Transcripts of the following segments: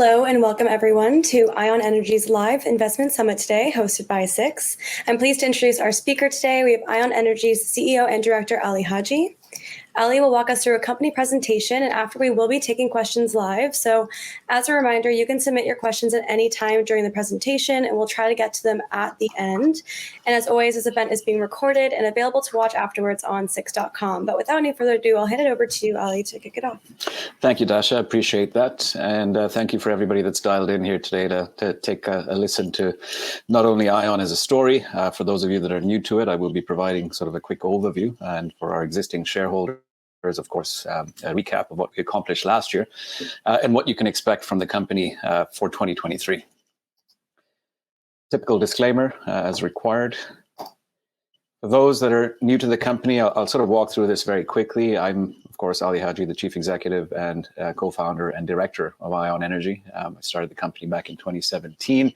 Hello and welcome everyone to Ion Energy's live investment summit today, hosted by Six. I'm pleased to introduce our speaker today. We have Ion Energy's CEO and director, Ali Haji. Ali will walk us through a company presentation, and after we will be taking questions live. So as a reminder, you can submit your questions at any time during the presentation, and we'll try to get to them at the end. And as always, this event is being recorded and available to watch afterwards on Six.com. But without any further ado, I'll hand it over to you, Ali, to kick it off. Thank you, Dasha. I appreciate that. And thank you for everybody that's dialed in here today to take a listen to not only Ion as a story. For those of you that are new to it, I will be providing sort of a quick overview. And for our existing shareholders, of course, a recap of what we accomplished last year and what you can expect from the company for 2023. Typical disclaimer as required. For those that are new to the company, I'll sort of walk through this very quickly. I'm, of course, Ali Haji, the Chief Executive and co-founder and director of Ion Energy. I started the company back in 2017.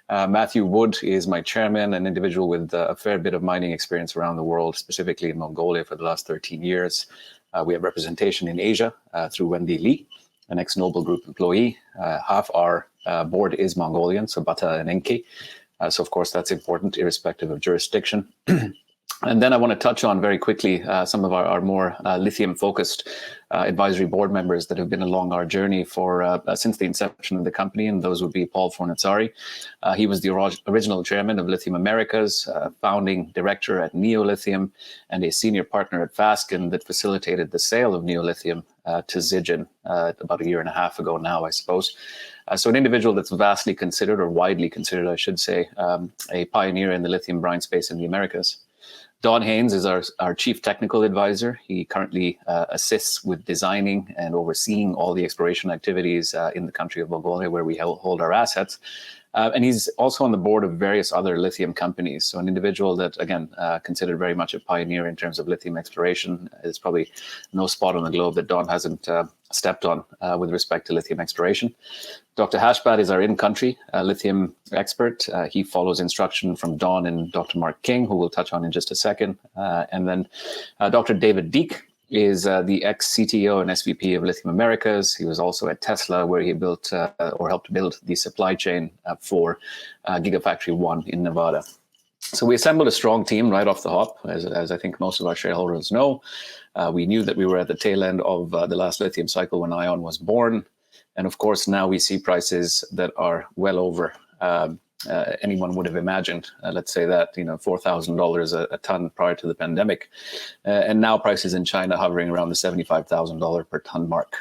Matthew Wood is my chairman, an individual with a fair bit of mining experience around the world, specifically in Mongolia for the last 13 years. We have representation in Asia through Wendy Lee, an ex-Noble Group employee. Half our board is Mongolian, so Bata and Enki. So, of course, that's important, irrespective of jurisdiction. And then I want to touch on very quickly some of our more lithium-focused advisory board members that have been along our journey for since the inception of the company, and those would be Paul Fornazzari. He was the original chairman of Lithium Americas, founding director at Neo Lithium, and a senior partner at Fasken that facilitated the sale of Neo Lithium to Zijin about a year and a half ago now, I suppose. So an individual that's vastly considered, or widely considered, I should say, a pioneer in the lithium brine space in the Americas. Don Haynes is our chief technical advisor. He currently assists with designing and overseeing all the exploration activities in the country of Mongolia, where we hold our assets. And he's also on the board of various other lithium companies. So an individual that, again, considered very much a pioneer in terms of lithium exploration. There's probably no spot on the globe that Don hasn't stepped on with respect to lithium exploration. Dr. Hashbat is our in-country lithium expert. He follows instruction from Don and Dr. Mark King, who we'll touch on in just a second. And then Dr. David Deek is the ex-CTO and SVP of Lithium Americas. He was also at Tesla, where he built or helped build the supply chain for Gigafactory 1 in Nevada. So we assembled a strong team right off the hop, as I think most of our shareholders know. We knew that we were at the tail end of the last lithium cycle when Ion was born. And of course, now we see prices that are well over anyone would have imagined. Let's say that, $4,000 a ton prior to the pandemic. And now prices in China hovering around the $75,000 per ton mark.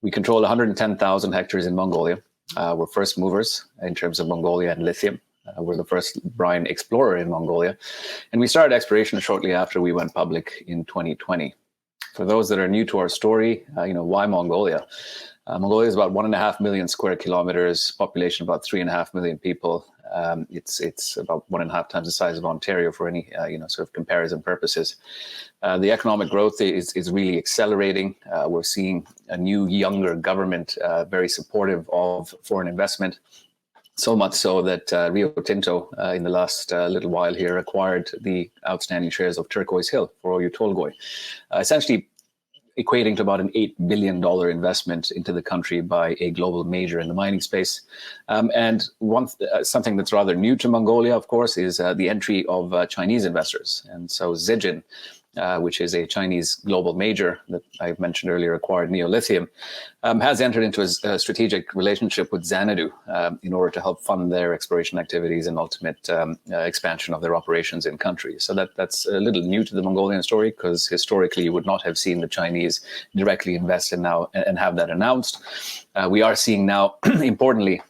We control 110,000 hectares in Mongolia. We're first movers in terms of Mongolia and lithium. We're the first brine explorer in Mongolia. And we started exploration shortly after we went public in 2020. For those that are new to our story, why Mongolia? Mongolia is about 1.5 million square kilometers, population about 3.5 million people. It's about 1.5 times the size of Ontario for any sort of comparison purposes. The economic growth is really accelerating. We're seeing a new, younger government very supportive of foreign investment. So much so that Rio Tinto, in the last little while here, acquired the outstanding shares of Turquoise Hill for Oyu Tolgoi, essentially equating to about an $8 billion investment into the country by a global major in the mining space. And something that's rather new to Mongolia, of course, is the entry of Chinese investors. And so Zijin, which is a Chinese global major that I mentioned earlier, acquired Neo Lithium, has entered into a strategic relationship with Xanadu in order to help fund their exploration activities and ultimate expansion of their operations in country. So that's a little new to the Mongolian story, because historically you would not have seen the Chinese directly invest in now and have that announced. We are seeing now, importantly,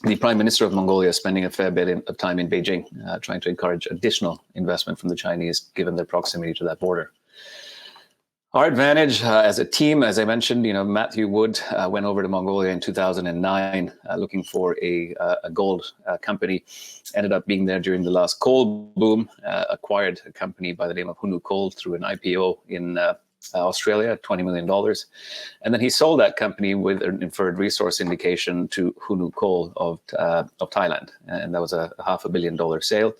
the Prime Minister of Mongolia is spending a fair bit of time in Beijing, trying to encourage additional investment from the Chinese, given their proximity to that border. Our advantage as a team, as I mentioned, Matthew Wood went over to Mongolia in 2009 looking for a gold company, ended up being there during the last coal boom, acquired a company by the name of Hunu Coal through an IPO in Australia, $20 million. And then he sold that company with an inferred resource indication to Hunu Coal of Thailand. And that was a $500 million sale.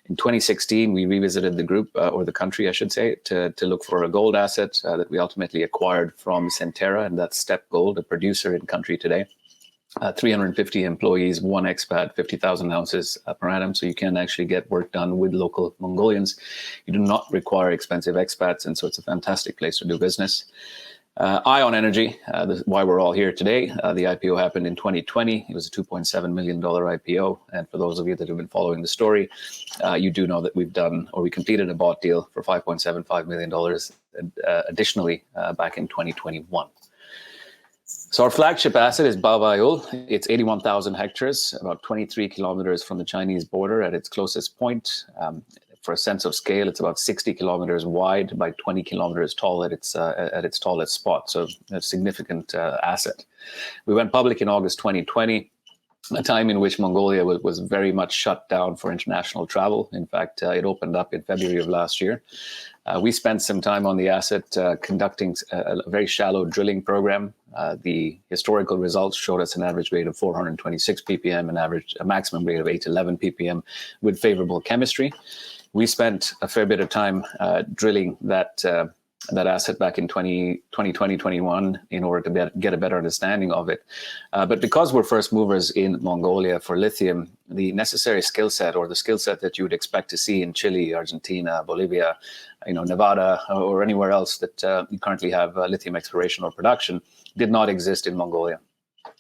In 2016, we revisited the group, or the country, I should say, to look for a gold asset that we ultimately acquired from Centerra, and that's Step Gold, a producer in country today. 350 employees, one expat, 50,000 ounces per annum. So you can actually get work done with local Mongolians. You do not require expensive expats, and so it's a fantastic place to do business. Ion Energy, this is why we're all here today. The IPO happened in 2020. It was a $2.7 million IPO. And for those of you that have been following the story, you do know that we completed a bought deal for $5.75 million additionally back in 2021. So our flagship asset is Babayul. It's 81,000 hectares, about 23 kilometers from the Chinese border at its closest point. For a sense of scale, it's about 60 kilometers wide by 20 kilometers tall at its tallest spot. So a significant asset. We went public in August 2020, a time in which Mongolia was very much shut down for international travel. In fact, it opened up in February of last year. We spent some time on the asset conducting a very shallow drilling program. The historical results showed us an average rate of 426 ppm, a maximum rate of 811 ppm with favorable chemistry. We spent a fair bit of time drilling that asset back in 2021 in order to get a better understanding of it. But because we're first movers in Mongolia for lithium, the necessary skill set, or the skill set that you would expect to see in Chile, Argentina, Bolivia, Nevada, or anywhere else that you currently have lithium exploration or production, did not exist in Mongolia.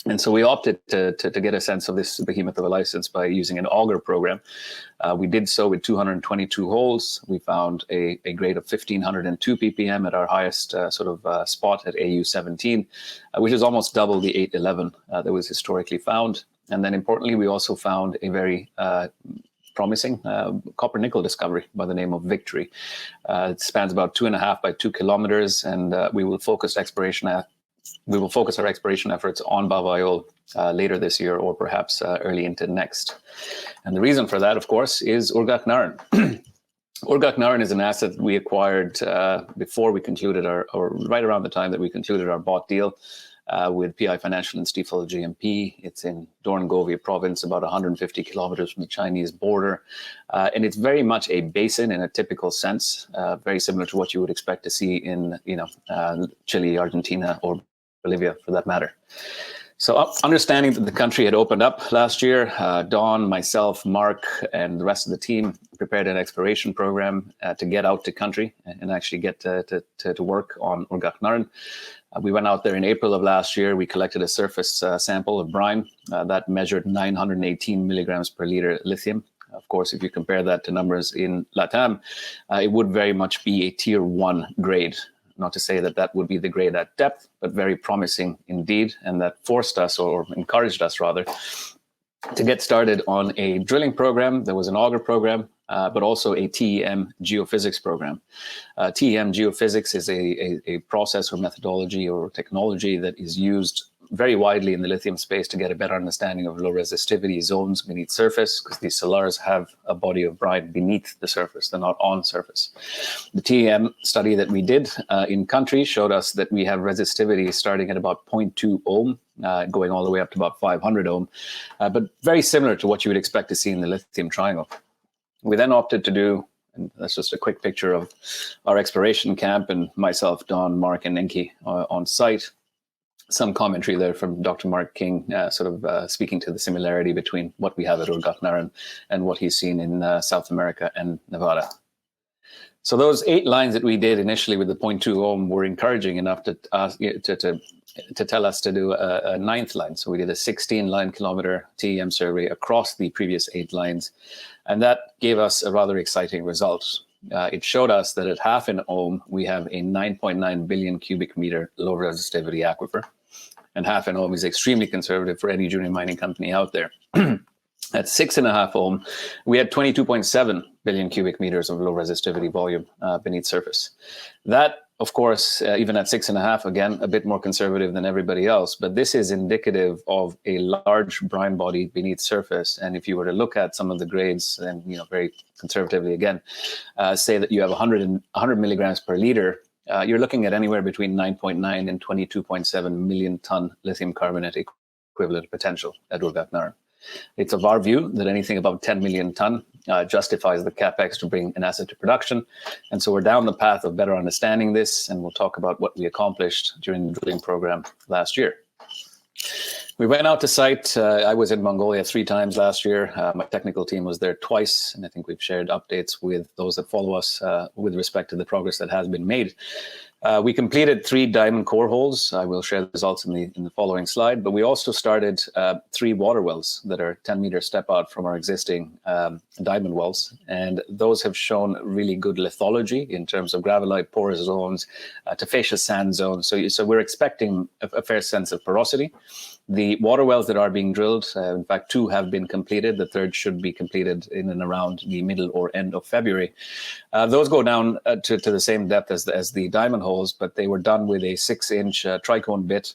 And so we opted to get a sense of this behemoth of a license by using an auger program. We did so with 222 holes. We found a grade of 1,502 ppm at our highest spot at AU17, which is almost double the 811 that was historically found. And then importantly, we also found a very promising copper nickel discovery by the name of Victory. It spans about 2.5 by 2 kilometers, and we will focus our exploration efforts on Babayul later this year, or perhaps early into next. And the reason for that, of course, is Urgak Naran. Urgak Naran is an asset that we acquired before we concluded right around the time that we concluded our bought deal with PI Financial and Stifel GMP. It's in Dorngovia province, about 150 kilometers from the Chinese border. And it's very much a basin in a typical sense, very similar to what you would expect to see in Chile, Argentina, or Bolivia for that matter. So understanding that the country had opened up last year, Don, myself, Mark, and the rest of the team prepared an exploration program to get out to country and actually get to work on Urgak Naran. We went out there in April of last year. We collected a surface sample of brine that measured 918 milligrams per liter lithium. Of course, if you compare that to numbers in LATAM, it would very much be a tier 1 grade. Not to say that would be the grade at depth, but very promising indeed. And that forced us, or encouraged us rather, to get started on a drilling program. There was an auger program, but also a TEM geophysics program. TEM geophysics is a process or methodology or technology that is used very widely in the lithium space to get a better understanding of low resistivity zones beneath surface, because these salars have a body of brine beneath the surface. They're not on surface. The TEM study that we did in country showed us that we have resistivity starting at about 0.2 ohm, going all the way up to about 500 ohm, but very similar to what you would expect to see in the lithium triangle. We then opted to do, and that's just a quick picture of our exploration camp and myself, Don, Mark, and Enki on site. Some commentary there from Dr. Mark King, speaking to the similarity between what we have at Urgak Naran and what he's seen in South America and Nevada. So those 8 lines that we did initially with the 0.2 ohm were encouraging enough to tell us to do a 9th line. So we did a 16-line kilometer TEM survey across the previous 8 lines, and that gave us a rather exciting result. It showed us that at half an ohm, we have a 9.9 billion cubic meter low resistivity aquifer. And half an ohm is extremely conservative for any junior mining company out there. At 6.5 ohm, we had 22.7 billion cubic meters of low resistivity volume beneath surface. That, of course, even at 6.5, again, a bit more conservative than everybody else, but this is indicative of a large brine body beneath surface. And if you were to look at some of the grades, and very conservatively again, say that you have 100 milligrams per liter, you're looking at anywhere between 9.9 and 22.7 million ton lithium carbonate equivalent potential at Urgak Naran. It's of our view that anything above 10 million ton justifies the capex to bring an asset to production. And so we're down the path of better understanding this, and we'll talk about what we accomplished during the drilling program last year. We went out to site. I was in Mongolia 3 times last year. My technical team was there twice, and I think we've shared updates with those that follow us with respect to the progress that has been made. We completed 3 diamond core holes. I will share the results in the following slide, but we also started 3 water wells that are 10-meter step out from our existing diamond wells, and those have shown really good lithology in terms of gravelite porous zones, tufaceous sand zones. So we're expecting a fair sense of porosity. The water wells that are being drilled, in fact, 2 have been completed. The 3rd should be completed in and around the middle or end of February. Those go down to the same depth as the diamond holes, but they were done with a 6-inch tricone bit.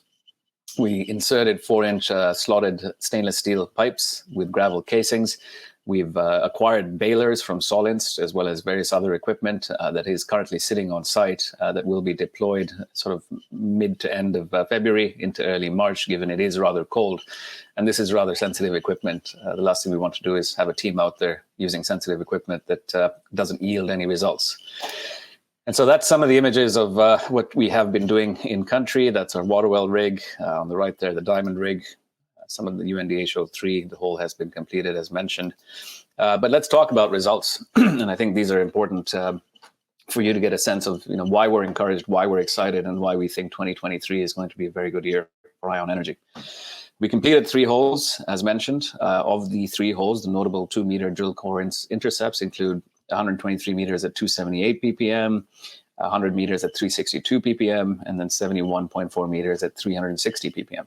We inserted 4-inch slotted stainless steel pipes with gravel casings. We've acquired balers from Solins, as well as various other equipment that is currently sitting on site that will be deployed sort of mid to end of February into early March, given it is rather cold. And this is rather sensitive equipment. The last thing we want to do is have a team out there using sensitive equipment that doesn't yield any results. And so that's some of the images of what we have been doing in country. That's our water well rig. On the right there, the diamond rig. Some of the UNDHO3, the hole has been completed as mentioned. But let's talk about results. And I think these are important for you to get a sense of why we're encouraged, why we're excited, and why we think 2023 is going to be a very good year for Ion Energy. We completed 3 holes, as mentioned. Of the 3 holes, the notable 2-meter drill core intercepts include 123 meters at 278 ppm, 100 meters at 362 ppm, and then 71.4 meters at 360 ppm.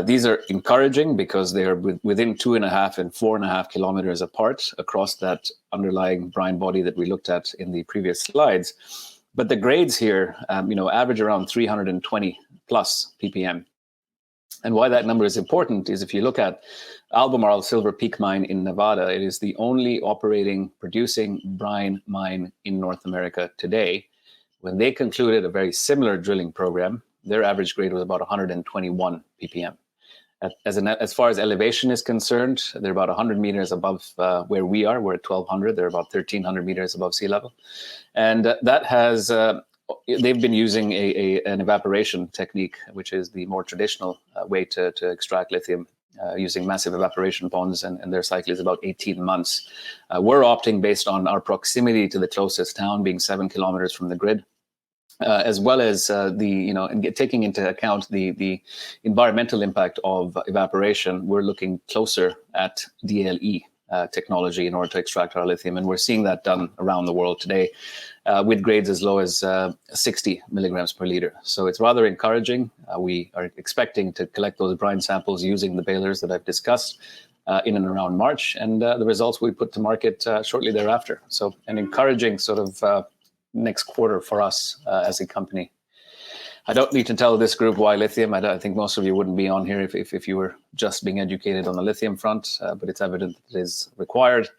These are encouraging because they are within 2.5 and 4.5 kilometers apart across that underlying brine body that we looked at in the previous slides. But the grades here, average around 320 plus ppm. And why that number is important is if you look at Albemarle Silver Peak Mine in Nevada, it is the only operating, producing brine mine in North America today. When they concluded a very similar drilling program, their average grade was about 121 ppm. As far as elevation is concerned, they're about 100 meters above where we are. We're at 1,200. They're about 1,300 meters above sea level. And that has, they've been using an evaporation technique, which is the more traditional way to extract lithium using massive evaporation ponds, and their cycle is about 18 months. We're opting based on our proximity to the closest town, being 7 kilometers from the grid. As well as taking into account the environmental impact of evaporation, we're looking closer at DLE technology in order to extract our lithium, and we're seeing that done around the world today with grades as low as 60 milligrams per liter. So it's rather encouraging. We are expecting to collect those brine samples using the balers that I've discussed in and around March, and the results we put to market shortly thereafter. So an encouraging sort of next quarter for us as a company. I don't need to tell this group why lithium. I think most of you wouldn't be on here if you were just being educated on the lithium front, but it's evident that it is required.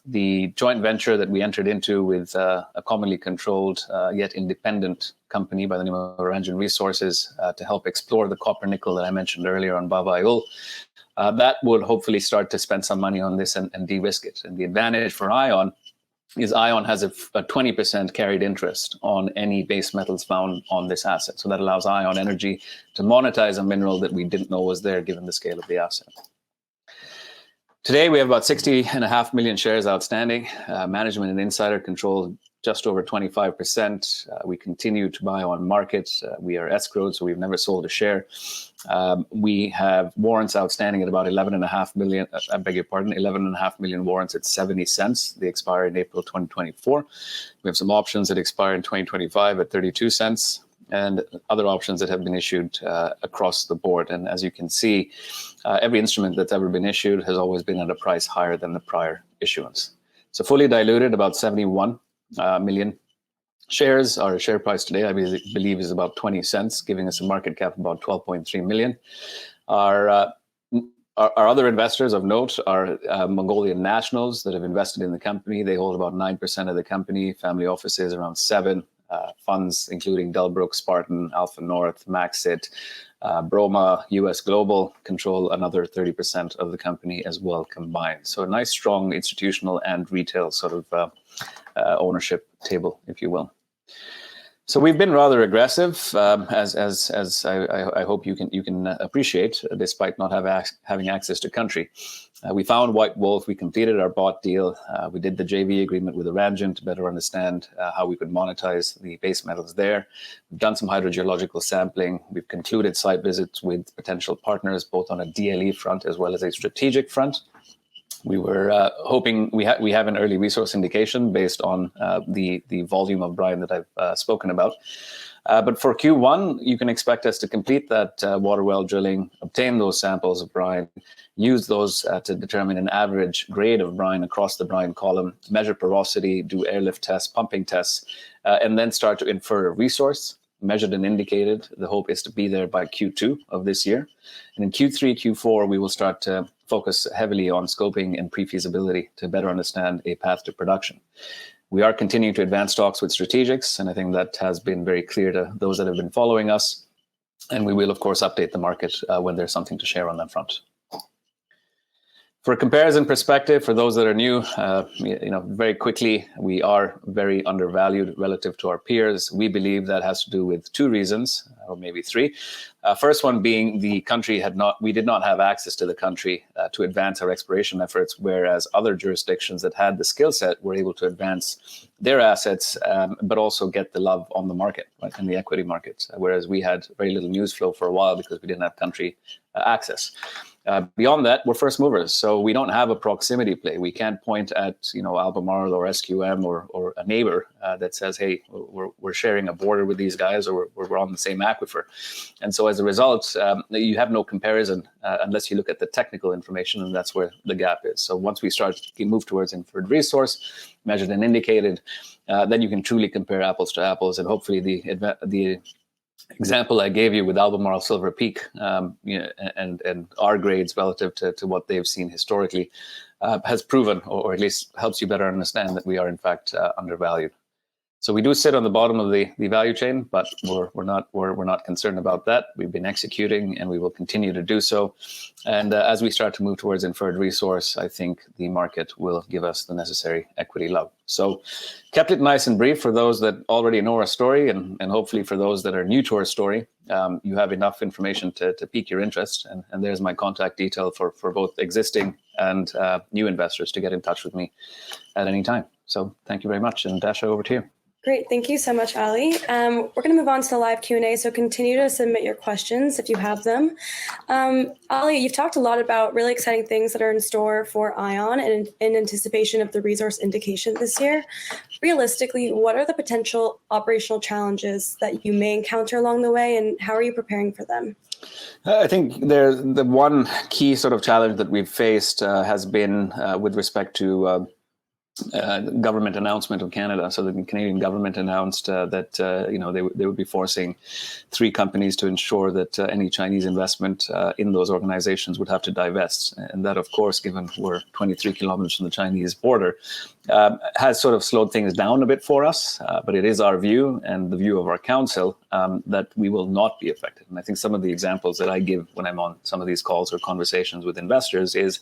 The joint venture that we entered into with a commonly controlled yet independent company by the name of Orangen Resources to help explore the copper nickel that I mentioned earlier on Baba-Ayul, that would hopefully start to spend some money on this and de-risk it. And the advantage for Ion is Ion has a 20% carried interest on any base metals found on this asset. So that allows Ion Energy to monetize a mineral that we didn't know was there given the scale of the asset. Today, we have about 60.5 million shares outstanding. Management and insider control just over 25%. We continue to buy on market. We are escrowed, so we've never sold a share. We have warrants outstanding at about 11.5 million. I beg your pardon, 11.5 million warrants at 70 cents. They expire in April 2024. We have some options that expire in 2025 at 32 cents. And other options that have been issued across the board. And as you can see, every instrument that's ever been issued has always been at a price higher than the prior issuance. So fully diluted, about 71 million shares. Our share price today, I believe, is about 20 cents, giving us a market cap of about 12.3 million. Our other investors of note are Mongolian nationals that have invested in the company. They hold about 9% of the company, family offices around 7%. Funds including Delbrook, Spartan, Alpha North, Maxit, Broma, US Global control another 30% of the company as well combined. So a nice, strong institutional and retail sort of ownership table, if you will. So we've been rather aggressive, as I hope you can appreciate, despite not having access to country. We found White Wolf. We completed our bought deal. We did the JV agreement with Irangen to better understand how we could monetize the base metals there. We've done some hydrogeological sampling. We've concluded site visits with potential partners, both on a DLE front as well as a strategic front. We were hoping we have an early resource indication based on the volume of brine that I've spoken about. But for Q1, you can expect us to complete that water well drilling, obtain those samples of brine, use those to determine an average grade of brine across the brine column, measure porosity, do airlift tests, pumping tests, and then start to infer a resource, measured and indicated. The hope is to be there by Q2 of this year. And in Q3, Q4, we will start to focus heavily on scoping and pre-feasibility to better understand a path to production. We are continuing to advance talks with strategics, and I think that has been very clear to those that have been following us. And we will, of course, update the market when there's something to share on that front. For a comparison perspective, for those that are new, very quickly, we are very undervalued relative to our peers. We believe that has to do with two reasons, or maybe three. First one being we did not have access to the country to advance our exploration efforts, whereas other jurisdictions that had the skill set were able to advance their assets, but also get the love on the market, right, in the equity markets, whereas we had very little news flow for a while because we didn't have country access. Beyond that, we're first movers, so we don't have a proximity play. We can't point at Albemarle or SQM or a neighbor that says, "Hey, we're sharing a border with these guys, or we're on the same aquifer." And so as a result, you have no comparison unless you look at the technical information, and that's where the gap is. So once we start to move towards inferred resource, measured and indicated, then you can truly compare apples to apples, and hopefully the example I gave you with Albemarle Silver Peak and our grades relative to what they've seen historically has proven, or at least helps you better understand, that we are in fact undervalued. So we do sit on the bottom of the value chain, but we're not concerned about that. We've been executing, and we will continue to do so. And as we start to move towards inferred resource, I think the market will give us the necessary equity love. So kept it nice and brief for those that already know our story, and hopefully for those that are new to our story, you have enough information to pique your interest. And there's my contact detail for both existing and new investors to get in touch with me at any time. So thank you very much, and Dasha, over to you. Great. Thank you so much, Ali. We're going to move on to the live Q&A, so continue to submit your questions if you have them. Ali, you've talked a lot about really exciting things that are in store for ION and in anticipation of the resource indication this year. Realistically, what are the potential operational challenges that you may encounter along the way, and how are you preparing for them? I think the one key sort of challenge that we've faced has been with respect to government announcement of Canada. So the Canadian government announced that they would be forcing 3 companies to ensure that any Chinese investment in those organizations would have to divest. And that, of course, given we're 23 kilometers from the Chinese border, has sort of slowed things down a bit for us. But it is our view and the view of our council that we will not be affected. And I think some of the examples that I give when I'm on some of these calls or conversations with investors is,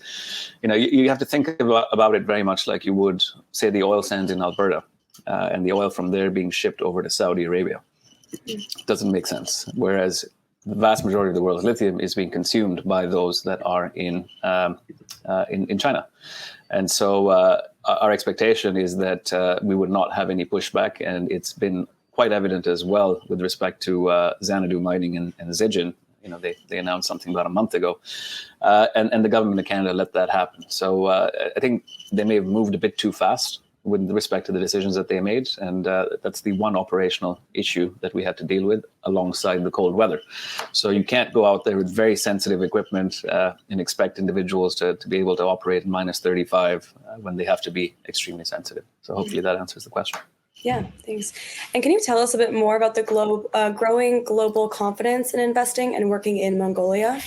you have to think about it very much like you would, say, the oil sands in Alberta and the oil from there being shipped over to Saudi Arabia. It doesn't make sense. Whereas the vast majority of the world's lithium is being consumed by those that are in China. And so our expectation is that we would not have any pushback, and it's been quite evident as well with respect to Xanadu Mining and Zijin. They announced something about a month ago, and the government of Canada let that happen. So I think they may have moved a bit too fast with respect to the decisions that they made, and that's the one operational issue that we had to deal with alongside the cold weather. So you can't go out there with very sensitive equipment and expect individuals to be able to operate in minus 35 when they have to be extremely sensitive. So hopefully that answers the question. Yeah, thanks. And can you tell us a bit more about the growing global confidence in investing and working in Mongolia?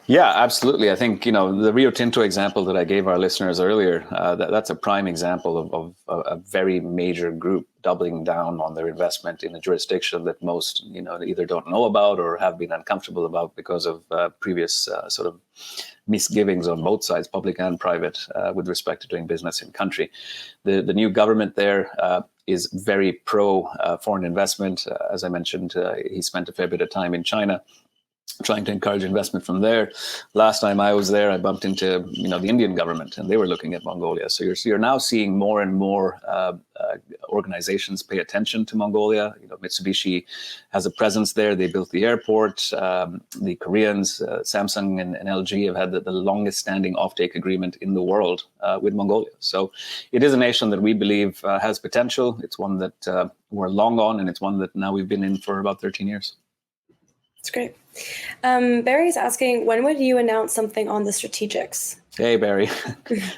Yeah, absolutely. I think, the Rio Tinto example that I gave our listeners earlier, that's a prime example of a very major group doubling down on their investment in a jurisdiction that most, either don't know about or have been uncomfortable about because of previous sort of misgivings on both sides, public and private, with respect to doing business in country. The new government there is very pro foreign investment. As I mentioned, he spent a fair bit of time in China, trying to encourage investment from there. Last time I was there, I bumped into the Indian government, and they were looking at Mongolia. So you're now seeing more and more organizations pay attention to Mongolia. Mitsubishi has a presence there. They built the airport. The Koreans, Samsung and LG have had the longest standing offtake agreement in the world with Mongolia. So it is a nation that we believe has potential. It's one that we're long on, and it's one that now we've been in for about 13 years. That's great. Barry's asking, when would you announce something on the strategics? Hey, Barry.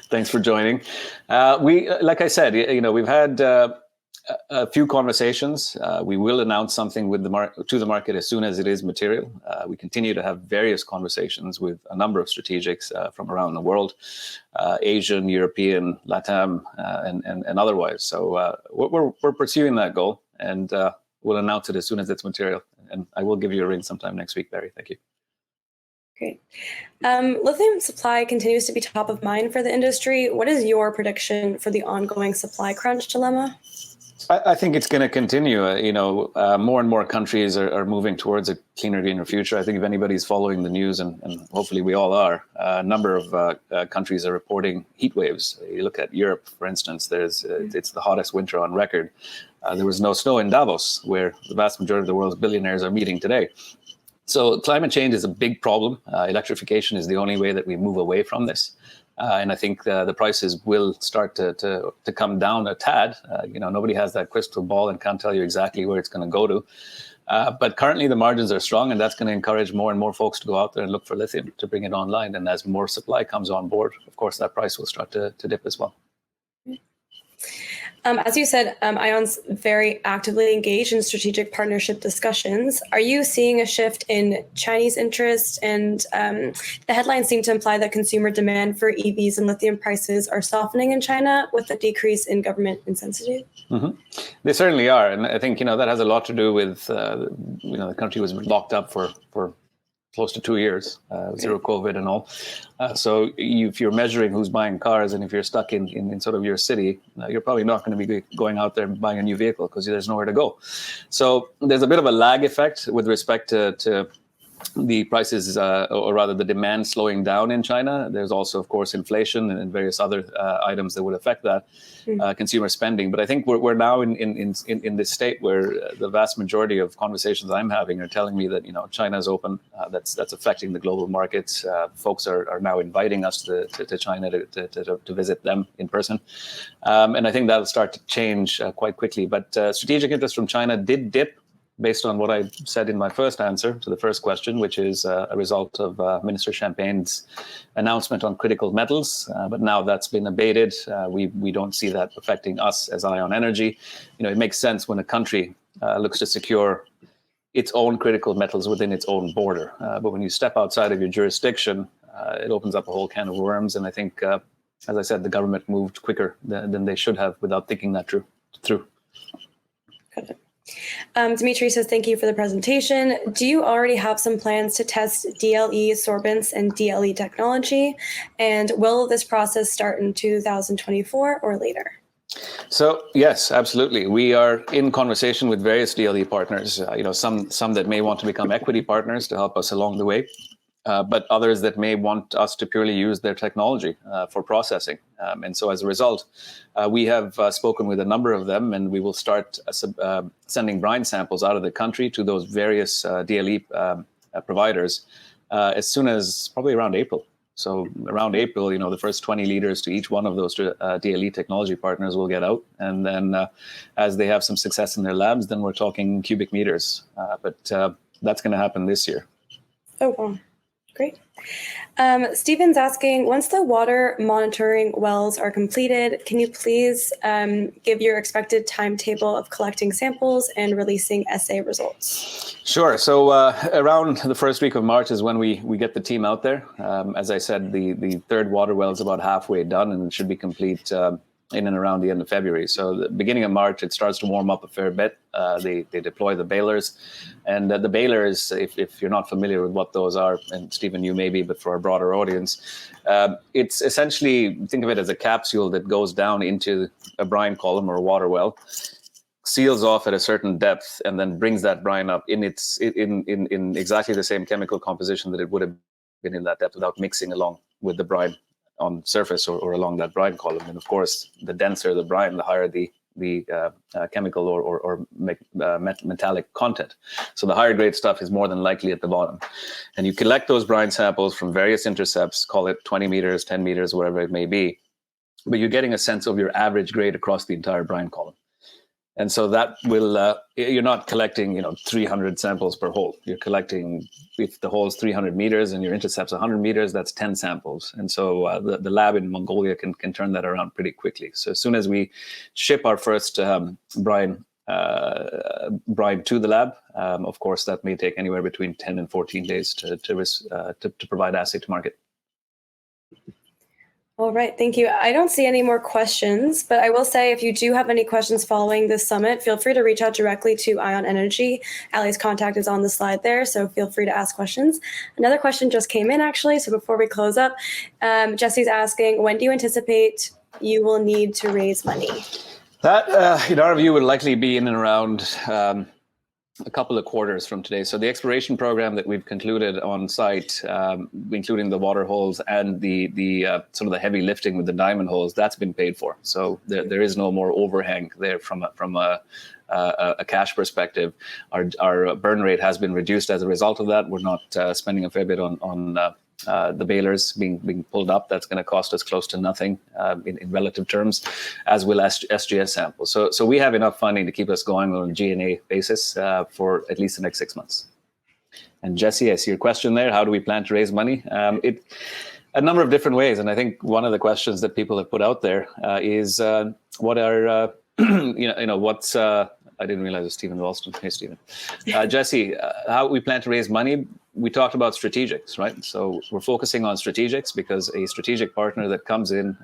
Thanks for joining. Like I said, we've had a few conversations. We will announce something with to the market as soon as it is material. We continue to have various conversations with a number of strategics from around the world, Asian, European, LATAM, and otherwise. So we're pursuing that goal, and we'll announce it as soon as it's material. And I will give you a ring sometime next week, Barry. Thank you. Great. Lithium supply continues to be top of mind for the industry. What is your prediction for the ongoing supply crunch dilemma? I think it's going to continue. More and more countries are moving towards a cleaner, greener future. I think if anybody's following the news, and hopefully we all are, a number of countries are reporting heat waves. You look at Europe, for instance, it's the hottest winter on record. There was no snow in Davos, where the vast majority of the world's billionaires are meeting today. So climate change is a big problem. Electrification is the only way that we move away from this. And I think the prices will start to come down a tad. Nobody has that crystal ball and can't tell you exactly where it's going to go to. But currently the margins are strong, and that's going to encourage more and more folks to go out there and look for lithium to bring it online. And as more supply comes on board, of course, that price will start to dip as well. As you said, ION's very actively engaged in strategic partnership discussions. Are you seeing a shift in Chinese interest? And the headlines seem to imply that consumer demand for EVs and lithium prices are softening in China with a decrease in government incentives. Mm-hmm. They certainly are. And I think, that has a lot to do with, the country was locked up for close to 2 years, zero COVID and all. So if you're measuring who's buying cars, and if you're stuck in sort of your city, you're probably not going to be going out there and buying a new vehicle because there's nowhere to go. So there's a bit of a lag effect with respect to the prices, or rather the demand slowing down in China. There's also, of course, inflation and various other items that would affect that consumer spending. But I think we're now in this state where the vast majority of conversations I'm having are telling me that China's open. That's affecting the global markets. Folks are now inviting us to China to visit them in person, and I think that'll start to change quite quickly. But strategic interest from China did dip, based on what I said in my first answer to the first question, which is a result of Minister Champagne's announcement on critical metals. But now that's been abated. We don't see that affecting us as ION Energy. It makes sense when a country looks to secure its own critical metals within its own border. But when you step outside of your jurisdiction, it opens up a whole can of worms. And I think, as I said, the government moved quicker than they should have without thinking that through. Got it. Dimitri says, thank you for the presentation. Do you already have some plans to test DLE sorbents and DLE technology? And will this process start in 2024 or later? So yes, absolutely. We are in conversation with various DLE partners, some that may want to become equity partners to help us along the way. But others that may want us to purely use their technology for processing. And so as a result, we have spoken with a number of them, and we will start sending brine samples out of the country to those various DLE providers as soon as probably around April. So around April, the first 20 liters to each one of those DLE technology partners will get out. And then as they have some success in their labs, then we're talking cubic meters. But that's going to happen this year. Oh, wow. Great. Stephen's asking, once the water monitoring wells are completed, can you please give your expected timetable of collecting samples and releasing assay results? Sure. So around the first week of March is when we get the team out there. As I said, the third water well is about halfway done, and it should be complete in and around the end of February. So the beginning of March, it starts to warm up a fair bit. They deploy the balers. And the balers, if you're not familiar with what those are, and Stephen, you may be, but for a broader audience, it's essentially, think of it as a capsule that goes down into a brine column or a water well. seals off at a certain depth and then brings that brine up in exactly the same chemical composition that it would have been in that depth without mixing along with the brine on surface or along that brine column. And of course, the denser the brine, the higher the chemical or metallic content. So the higher grade stuff is more than likely at the bottom. And you collect those brine samples from various intercepts, call it 20 meters, 10 meters, whatever it may be, but you're getting a sense of your average grade across the entire brine column. And so that will, you're not collecting, 300 samples per hole. You're collecting, if the hole is 300 meters and your intercept's 100 meters, that's 10 samples. And so the lab in Mongolia can turn that around pretty quickly. So as soon as we ship our first brine to the lab, of course, that may take anywhere between 10 and 14 days to provide assay to market. All right, thank you. I don't see any more questions, but I will say if you do have any questions following this summit, feel free to reach out directly to Ion Energy. Ali's contact is on the slide there, so feel free to ask questions. Another question just came in, actually, so before we close up, Jesse's asking, when do you anticipate you will need to raise money? That, in our view, would likely be in and around a couple of quarters from today. So the exploration program that we've concluded on site, including the water holes and the sort of the heavy lifting with the diamond holes, that's been paid for. So there is no more overhang there from a cash perspective. Our burn rate has been reduced as a result of that. We're not spending a fair bit on the balers being pulled up. That's going to cost us close to nothing in relative terms, as will SGS samples. So we have enough funding to keep us going on a G&A basis for at least the next 6 months. And Jesse, I see your question there. How do we plan to raise money? A number of different ways. And I think one of the questions that people have put out there is what are, what's, I didn't realize it was Stephen Ralston. Hey, Stephen. Jesse, how we plan to raise money? We talked about strategics, right? So we're focusing on strategics because a strategic partner that comes in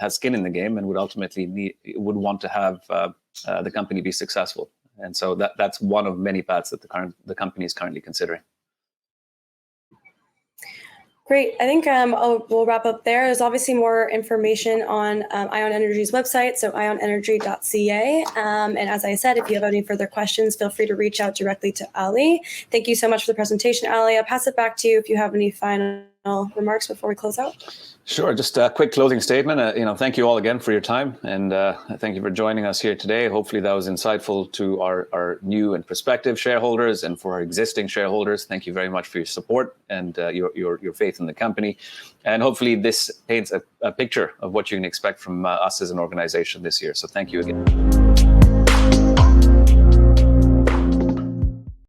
has skin in the game and would ultimately would want to have the company be successful. And so that's one of many paths that the company is currently considering. Great. I think we'll wrap up there. There's obviously more information on Ion Energy's website, so ionenergy.ca. And as I said, if you have any further questions, feel free to reach out directly to Ali. Thank you so much for the presentation, Ali. I'll pass it back to you if you have any final remarks before we close out. Sure. Just a quick closing statement. Thank you all again for your time, and thank you for joining us here today. Hopefully that was insightful to our new and prospective shareholders, and for our existing shareholders. Thank you very much for your support and your faith in the company. And hopefully this paints a picture of what you can expect from us as an organization this year. So thank you again.